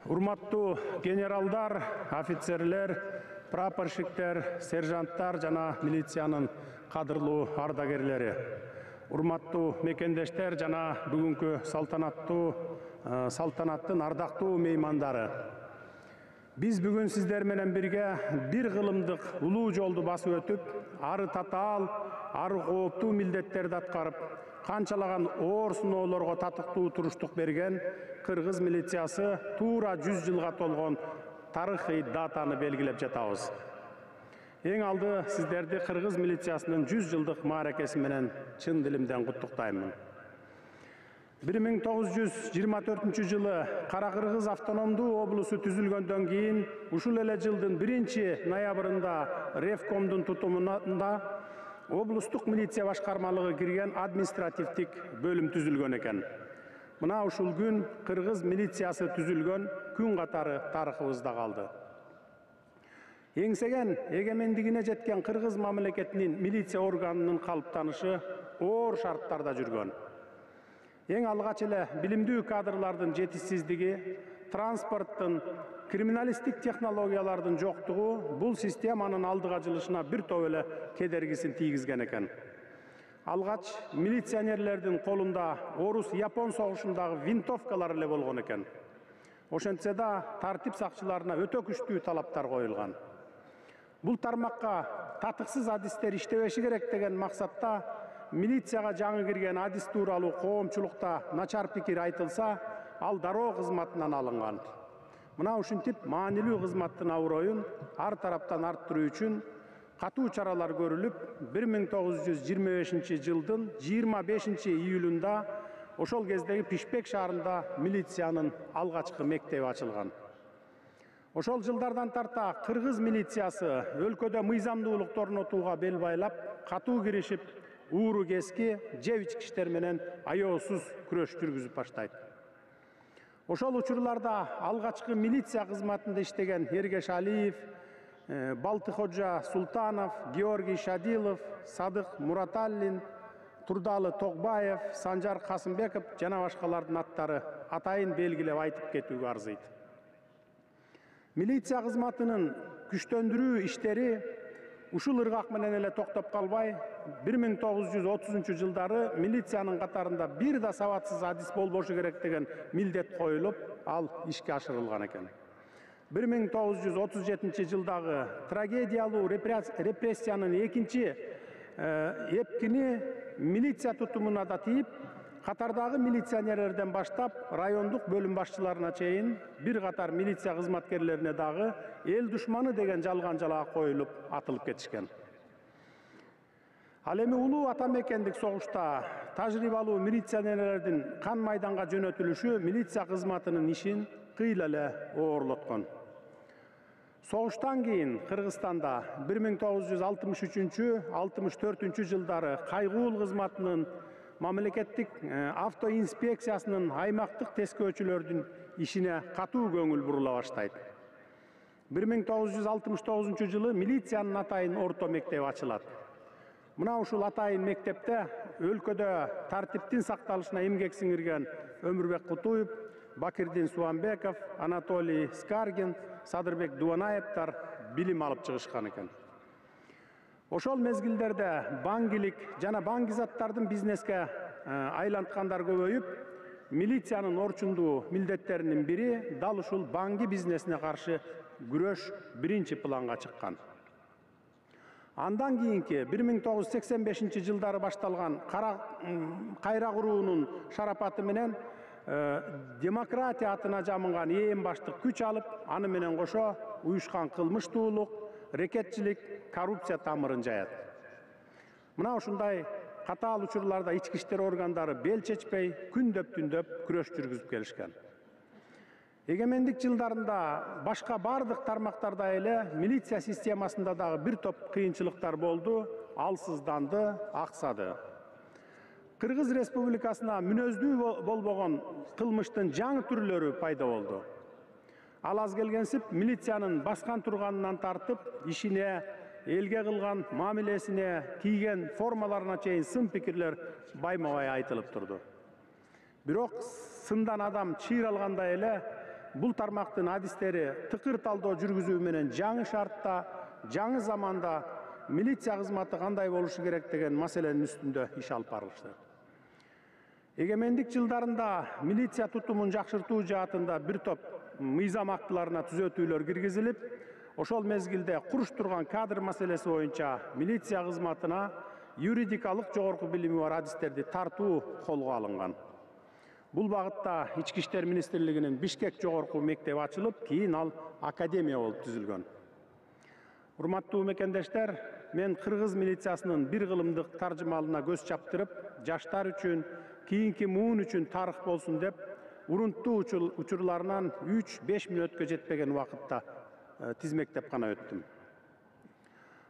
Урматтуу генералдар, офицерлер, прапорщиктер, сержанттар жана милициянын кадырлуу ардагерлери. Урматтуу мекендештер жана бүгүнкү салтанаттын ардактуу меймандары. Биз бүгүн сиздер менен бирге бир кылымдык улуу жолду басып өтүп, ары татаал, ары кооптуу милдеттерди аткарып, канчалаган оор сыноолорго татыктуу туруштук берген кыргыз милициясы туура 100 жылга толгон тарыхый датаны белгилеп жатабыз. Эң алды сиздерди кыргыз милициясынын 100 жылдык мааракеси менен чын дилимден куттуктаймын. 1924 жылы Кара-Кыргыз автономдуу облусу түзүлгөндөн кийин ушул эле жылдын 1-ноябрында Ревкомдун тутумунда облустук милиция башкармалыгы кирген административдик бөлүм түзүлгөн экен. Мына ушул күн кыргыз милициясы түзүлгөн күн катары тарыхыбызда калды. Эңсеген эгемендигине жеткен кыргыз мамлекетинин милиция органынын калыптанышы оор шарттарда жүргөн. Эң алгач эле билимдүү кадрлардын жетишсиздиги, транспорттун, криминалисттик технологиялардын жоктугу бул системанын алдыга жылышына бир топ эле кедергисин тийгизген экен. Алгач милиционерлердин колунда орус-япон согушундагы винтовкалар эле болгон экен. Ошентсе да тартип сакчыларына өтө күчтүү талаптар коюлган. Бул тармакка татыксыз адистер иштебеши керек деген максатта милицияга жаңы кирген адис тууралуу коомчулукта начар пикир айтылса, ал дароо кызматынан алынган. Мына ушинтип маанилүү кызматтын аброюн ар тараптан арттыруу үчүн катуу чаралар көрүлүп, 1925 жылдын 25 июлунда ошол кездеги Пишпек шаарында милициянын алгачкы мектеби ачылган. Ошол жылдардан тарта кыргыз милициясы өлкөдө мыйзамдуулук орнотууга бел байлап, катуу киришип, ууру кески, жеп ичкичтер менен аеосуз күрөш жүргүзүп баштайт. Ошол учурларда алгачкы милиция кызматында иштеген Эргеш Алиев, Балтыкожа Султанов, Георгий Шадилов, Садык Мураталлин, Турдалы Тогбаев, Санжар Касымбеков жана башкалардын аттары атайын белгилеп айтып кетүүгө арзыйт. Милиция кызматынын күчтөндүрүү иштери ушул ыргак менен эле токтоп калбай, 1930 жылдары милициянын катарында бир да сабатсыз адис болбошу керек деген милдет коюлуп, ал ишке ашырылган экен. 1937 жылдагы трагедиялуу репрессиянын экинчи эпкини милиция тутумуна да тийип, катардагы милиционерлерден баштап райондук бөлүм башчыларына чейин бир катар милиция кызматкерлерине дагы эл душманы деген жалган жалаа коюлуп атылып кетишкен. Ал эми улуу атамекендик согушта тажрыйбалуу милиционерлердин кан майданга жөнөтүлүшү милиция кызматынын ишин кыйла эле оорлоткон. Согуштан кийин Кыргызстанда 1963-64 жылдары кайгуул кызматынын мамлекеттик автоинспекциясынын аймактык тескөөчүлөрдүн ишине катуу көңүл бурула баштайт. 1969 жылы милициянын атайын орто мектеби ачылат. Мына ушул атайын мектепте өлкөдө тартиптин сакталышына эмгек сиңирген Өмүрбек Кутуев, Бакирдин Суамбеков, Анатолий Скаргин, Садырбек Дуанаевтар билим алып чыгышкан экен. Ошол мезгилдерде баңгилик жана баңгизаттардын бизнеске айланткандар көбөйүп, милициянын орчундуу милдеттеринин бири дал ушул баңги бизнесине каршы күрөш биринчи планга чыккан. Андан кийинки 1985 жылдары башталган кайра куруунун шарапаты менен демократия атына жамынган ээн баштык күч алып, аны менен кошо уюшкан кылмыштуулук, рекетчилик, коррупция тамырын жаят. Мына ушундай катаал учурларда ички иштер органдары бел чечпей, күндөп-түндөп күрөш жүргүзүп келишкен. Эгемендик жылдарында башка бардык тармактарда эле милиция системасында дагы бир топ кыйынчылыктар болду, алсызданды, аксады. Кыргыз Республикасына мүнөздүү болбогон кылмыштын жаңы түрлөрү пайда болду. Ал аз келгенсип милициянын баскан турганынан тартып, ишине, элге кылган мамилесине, кийген формаларына чейин сын пикирлер байма-бай айтылып турду. Бирок сындан адам чыйралгандай эле бул тармактын адистери тыкыр талдоо жүргүзүү менен жаңы шартта, жаңы заманда милиция кызматы кандай болушу керек деген маселенин үстүндө иш алып барылышты. Эгемендик жылдарында милиция тутумун жакшыртуу жаатында бир топ мыйзам актыларына түзөтүүлөр киргизилип, ошол мезгилде куруштурган кадр маселеси боюнча милиция кызматына юридикалык жогорку билими бар адистерди тартуу колго алынган. Бул багытта Ички иштер министрлигинин Бишкек жогорку мектеби ачылып, кийин ал академия болуп түзүлгөн. Урматтуу мекендештер, мен кыргыз милициясынын бир кылымдык таржымалына көз чаптырып, жаштар үчүн, кийинки муун үчүн тарых болсун деп, урунттуу учурларынан 3-5 мүнөткө жетпеген убакытта тизмектеп гана өттүм.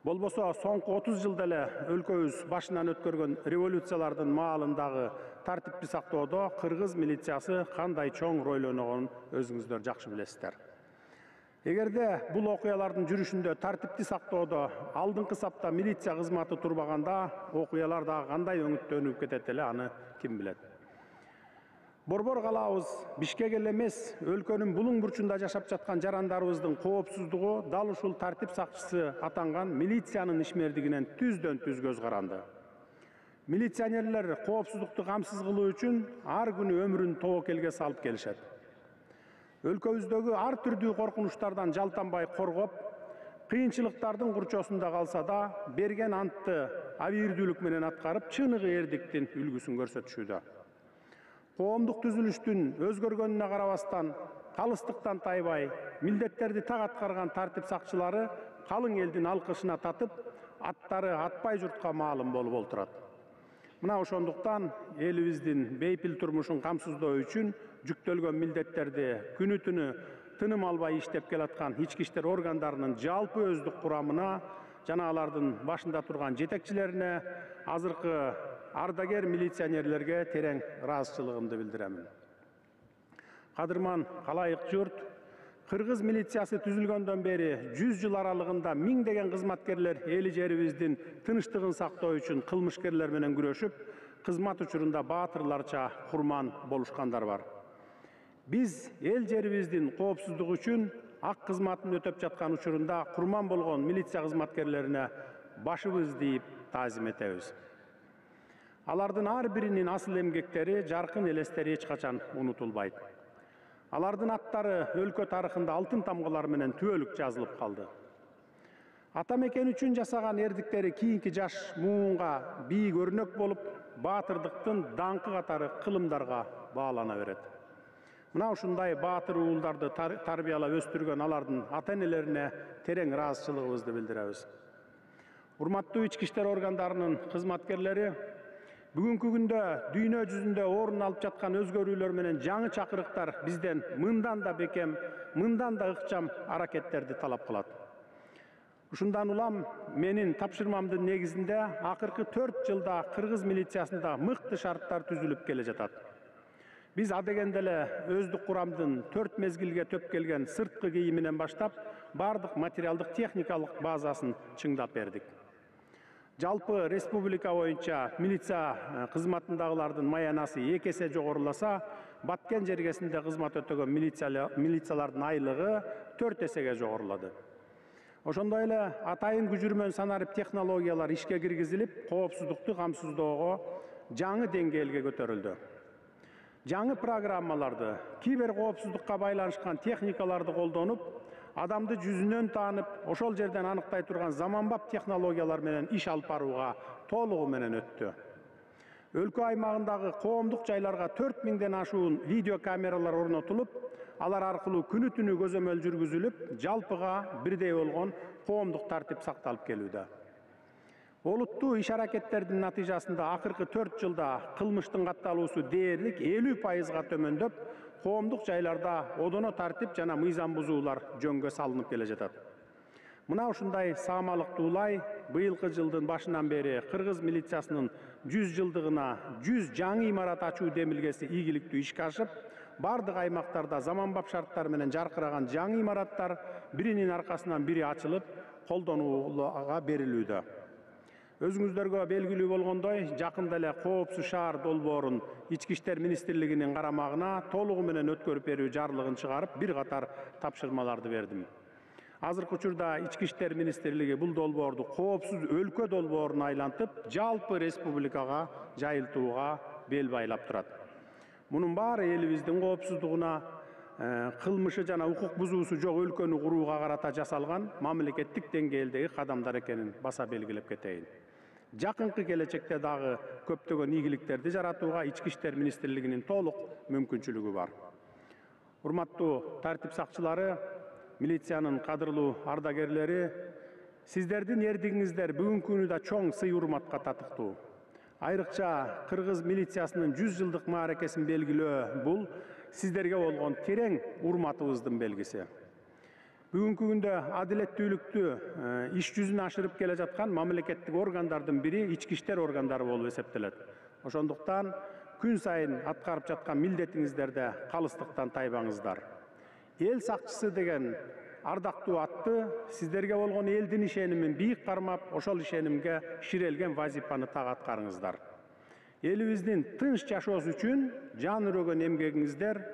Болбосо соңку 30 жылда эле өлкөбүз башынан өткөргөн революциялардын маалындагы тартипти сактоодо кыргыз милициясы кандай чоң роль ойногонун өзүңүздөр жакшы билесиздер. Эгерде бул окуялардын жүрүшүндө тартипти сактоодо алдыңкы сапта милиция кызматы турбаганда, окуялар дагы кандай өңүттөнүп кетет эле, аны ким билет. Борбор калаабыз Бишкек эле эмес, өлкөнүн булуң бурчунда жашап жаткан жарандарыбыздын коопсуздугу дал ушул тартип сакчысы атанган милициянын ишмердигинен түздөн-түз көз каранды. Милиционерлер коопсуздукту камсыз кылуу үчүн ар күнү өмүрүн тобокелге салып келишет. Өлкөбүздөгү ар түрдүү коркунучтардан жалтанбай коргоп, кыйынчылыктардын курчосунда калса да, берген антты абийирдүүлүк менен аткарып, чыныгы эрдиктин үлгүсүн көрсөтүшүүдө. Коомдук түзүлүштүн өзгөргөнүнө карабастан, калыстыктан тайбай, милдеттерди так аткарган тартип сакчылары калың элдин алкышына татып, аттары атпай журтка маалым болуп олтурат. Мына ошондуктан элибиздин бейпил турмушун камсыздоо үчүн жүктөлгөн милдеттерди күнү түнү тыным албай иштеп келаткан ички иштер органдарынын жалпы өздүк курамына жана алардын башында турган жетекчилерине, азыркы ардагер милиционерлерге терең ыраазычылыгымды билдиремин. Кадырман калайык журт, кыргыз милициясы түзүлгөндөн бери 100 жыл аралыгында миңдеген кызматкерлер эли жерибиздин тынычтыгын сактоо үчүн кылмышкерлер менен күрөшүп, кызмат учурунда баатырларча курман болушкандар бар. Биз эл жерибиздин коопсуздугу үчүн ак кызматын өтөп жаткан учурунда курман болгон милиция кызматкерлерине башыбызды ийип таазим этебиз. Алардын ар биринин асыл эмгектери, жаркын элестери эч качан унутулбайт. Алардын аттары өлкө тарыхында алтын тамгалар менен түбөлүк жазылып калды. Ата мекен үчүн жасаган эрдиктери кийинки жаш муунга бийик өрнөк болуп, баатырдыктын даңкы катары кылымдарга баалана берет. Мына ушундай баатыр уулдарды тарбиялап өстүргөн алардын ата-энелерине терең ыраазычылыгыбызды билдиребиз. Урматтуу ички иштер органдарынын кызматкерлери, бүгүнкү күндө дүйнө жүзүндө орун алып жаткан өзгөрүүлөр менен жаңы чакырыктар бизден мындан да бекем, мындан да ыкчам аракеттерди талап кылат. Ушундан улам менин тапшырмамдын негизинде акыркы 4 жылда кыргыз милициясында мыкты шарттар түзүлүп келе жатат. Биз адегенде эле өздүк курамдын 4 мезгилге төп келген сырткы кийиминен баштап, бардык материалдык техникалык базасын чыңдап бердик. Жалпы республика боюнча милиция кызматындагылардын маянасы 2 эсе жогоруласа, Баткен жергесинде кызмат өтөгөн милициялардын айлыгы 4 эсеге жогорулады. Ошондой эле атайын күжүрмөн санарип технологиялар ишке киргизилип, коопсуздукту камсыздоого жаңы деңгээлге көтөрүлдү. Жаңы программаларды, кибер коопсуздукка байланышкан техникаларды колдонуп, адамды жүзүнөн таанып, ошол жерден аныктай турган заманбап технологиялар менен иш алып барууга толугу менен өттү. Өлкө аймагындагы коомдук жайларга 4000ден ашуун видео камералар орнотулуп, алар аркылуу күнү түнү көзөмөл жүргүзүлүп, жалпыга бирдей болгон коомдук тартип сакталып келүүдө. Олуттуу иш аракеттердин натыйжасында акыркы 4 жылда кылмыштын катталуусу дээрлик 50%га төмөндөп, коомдук жайларда одоно тартип жана мыйзам бузуулар жөнгө салынып келе жатат. Мына ушундай саамалыктуулай быйылкы жылдын башынан бери кыргыз милициясынын 100 жылдыгына 100 жаңы имарат ачуу демилгеси ийгиликтүү ишке ашып, бардык аймактарда заманбап шарттар менен жаркыраган жаңы имараттар биринин аркасынан бири ачылып, колдонууга берилүүдө. Özüңүздөргө белгилүү болгондой, жакында эле Коопсуз шаар долбоорун Ички иштер министрлигинин карамагына толугу менен өткөрүп берүү жарлыгын чыгарып, бир катар тапшырмаларды бердим. Азыркы учурда Ички иштер министрлиги бул долбоорду коопсуз өлкө долбооруна айлантып, жалпы республикага жайылтууга бел байлап турат. Мунун баары элибиздин коопсуздугуна, кылмышы жана укук бузуусу жок өлкөнү курууга карата жасалган мамлекеттик деңгээлдеги кадамдар экенин баса белгилеп кетейин. Жакынкы келечекте дагы көптөгөн ийгиликтерди жаратууга Ички иштер министрлигинин толук мүмкүнчүлүгү бар. Урматтуу тартип сакчылары, милициянын кадырлуу ардагерлери, сиздердин эрдигиңиздер бүгүнкү күнү да чоң сый урматка татыктуу. Айрыкча кыргыз милициясынын 100 жылдык мааракесин белгилөө бул сиздерге болгон терең урматыбыздын белгиси. Бүгүнкү күндө адилеттүүлүктү иш жүзүнө ашырып келе жаткан мамлекеттик органдардын бири ички иштер органдары болуп эсептелет. Ошондуктан күн сайын аткарып жаткан милдетиңиздерде калыстыктан тайбаңыздар. Эл сакчысы деген ардактуу атты сиздерге болгон элдин ишенимин бийик кармап, ошол ишенимге ширелген вазифаны так аткарыңыздар. Элибиздин тынч жашоосу үчүн жан өрөгөн эмгегиңиздер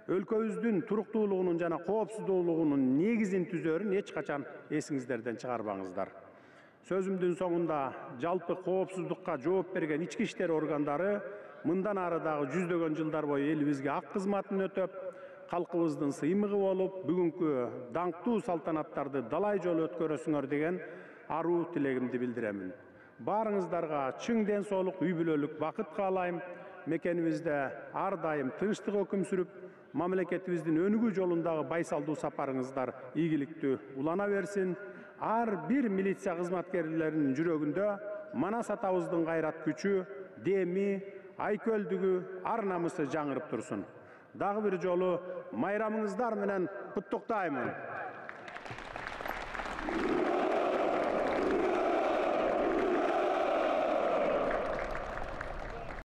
өлкөбүздүн туруктуулугунун жана коопсуздуулугунун негизин түзөрүн эч качан эсиңиздерден чыгарбаңыздар. Сөзүмдүн соңунда жалпы коопсуздукка жооп берген ички иштер органдары мындан ары дагы жүздөгөн жылдар бою элибизге ак кызматын өтөп, калкыбыздын сыймыгы болуп, бүгүнкү даңктуу салтанаттарды далай жолу өткөрөсүңөр деген аруу тилегимди билдиремин. Баарыңыздарга чың ден соолук, үй бүлөлүк бакыт каалайм. Мекенибизде ар дайым тынчтык өкүм сүрүп, мамлекетибиздин өнүгүү жолундагы байсалдуу сапарыңыздар ийгиликтүү улана берсин. Ар бир милиция кызматкерлеринин жүрөгүндө Манас атабыздын кайрат күчү, деми, айкөлдүгү, ар намысы жаңырып турсун. Дагы бир жолу майрамыңыздар менен куттуктаймын.